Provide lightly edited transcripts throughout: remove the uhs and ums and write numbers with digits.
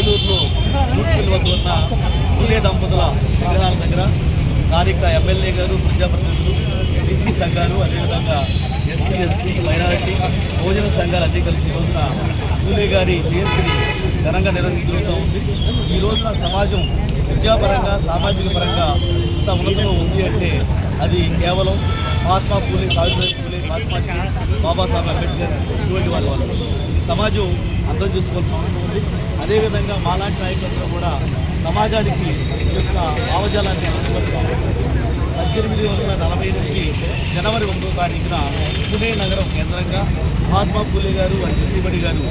ఏలూరులో నూటిపల్లి వద్ద ఉన్న పూలే దంపతుల విగ్రహాల దగ్గర స్థానిక ఎమ్మెల్యే గారు, ప్రజాప్రతినిధులు, బీసీ సంఘాలు, అదేవిధంగా ఎస్సీ, ఎస్టీ, మైనారిటీ, భోజన సంఘాలు అన్నీ కలిసి ఈ రోజున పూలే గారి జయంతిని ఘనంగా నిర్వహించబడుతూ ఉంది. ఈ రోజున సమాజం విద్యాపరంగా, సామాజిక పరంగా ఇంత ఉన్నతంలో ఉంది అంటే అది కేవలం మహాత్మా పూలే, సావిత్రిబాయి పూలే, మహాత్మా బాబాసాహెబ్ అంబేద్కర్ ఇటువంటి వాళ్ళు సమాజం అర్థం చేసుకోవాల్సిన అవసరం ఉంది. అదేవిధంగా మాలాంటి నాయకులందరూ కూడా సమాజానికి ఈ యొక్క భావజాలాన్ని అనుభవిస్తూ 1840 నుంచి జనవరి 1వ తారీఖున పుణే నగరం కేంద్రంగా మహాత్మా పూలే గారు, వారి చెల్లిబడి గారు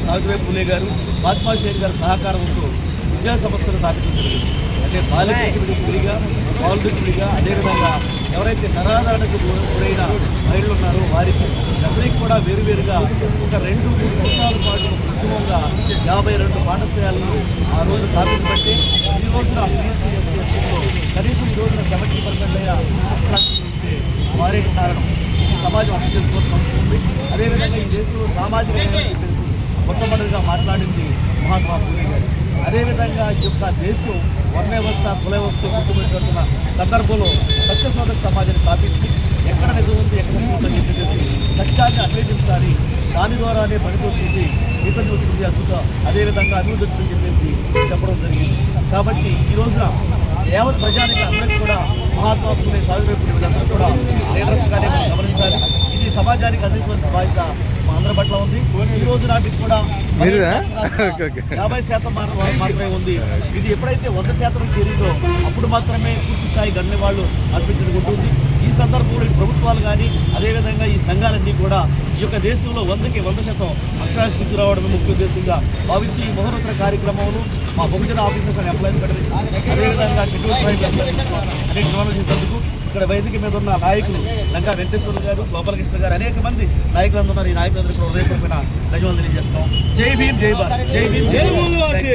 సావిత్రిబాయి పూలే గారు, మహాత్మా షేర్ గారి సహకారంతో విద్యా సంస్థలు స్థాపించడం జరిగింది. అంటే బాలికగా, పౌరుడిగా, అదేవిధంగా ఎవరైతే నరాధారణకు గురైన మహిళలు ఉన్నారో వారికి అందరికీ కూడా వేరువేరుగా ఒక 2-3 సంవత్సరాల పాటు ఉద్యమంగా 52 పాఠశాలలు ఆ రోజు స్థాపించబట్టి ఈ రోజున PCSలో కనీసం ఈ రోజున 70% అయిన ఉంటే వారే కారణం. సమాజం అర్థం చేసుకోవాల్సిన అవసరం ఉంది. అదేవిధంగా ఈ దేశంలో సామాజిక మొట్టమొదటిగా మాట్లాడింది మహాత్మా పూలే గారు. అదేవిధంగా ఈ యొక్క దేశం వర్ణ వ్యవస్థ, కుల వ్యవస్థ గుర్తుపెట్టుకున్న సందర్భంలో సత్యశోధక సమాజాన్ని స్థాపించి ఎక్కడ నిజం ఉంది, ఎక్కడ ఉందని చెప్పేసి సత్యాన్ని అన్వేషించాలి, దాని ద్వారానే పనికొస్తుంది, ఈతం వస్తుంది, అద్భుతం, అదేవిధంగా అభివృద్ధి వస్తుందని చెప్పేసి చెప్పడం జరిగింది. కాబట్టి ఈ రోజున యావత్ ప్రజానికి అందరికీ కూడా మహాత్మా పూలే, సావిత్రిబాయి పూలే వీళ్ళందరూ కూడా లీడర్స్గానే మనం గమనించాలి. ఇది సమాజానికి అందించవలసిన బాధ్యత మా అందరి పట్ల ఉంది. ఈ రోజు నాటికి కూడా 50% మాత్రమే ఉంది. ఇది ఎప్పుడైతే 100% చేరిందో అప్పుడు మాత్రమే పూర్తి స్థాయి గణ్య వాళ్ళు అర్పించడం ఉంటుంది. ఈ సందర్భంలో ఈ ప్రభుత్వాలు కానీ అదేవిధంగా ఈ సంఘాలన్నీ కూడా ఈ యొక్క దేశంలో 100కి 100% అక్షరాస్యత తీసుకురావడమే ముఖ్య ఉద్దేశంగా భావిస్తూ ఈ మహోన్నత కార్యక్రమంలో మా బహుజన ఆఫీసర్స్ అండ్ ఎంప్లాయీస్ అదేవిధంగా నిర్వహించేందుకు ఇక్కడ వేదిక మీద ఉన్న నాయకులు లంకా వెంకటేశ్వర గారు, గోపాలకృష్ణ గారు, అనేక మంది నాయకులందరూ ఉన్నారు. ఈ నాయకులందరూ కూడా హృదయపూర్వకమైన ధన్యవాదాలు తెలియజేస్తున్నాం. జై భీమ్, జై భారత్, జై భీమ్, జై భారత్.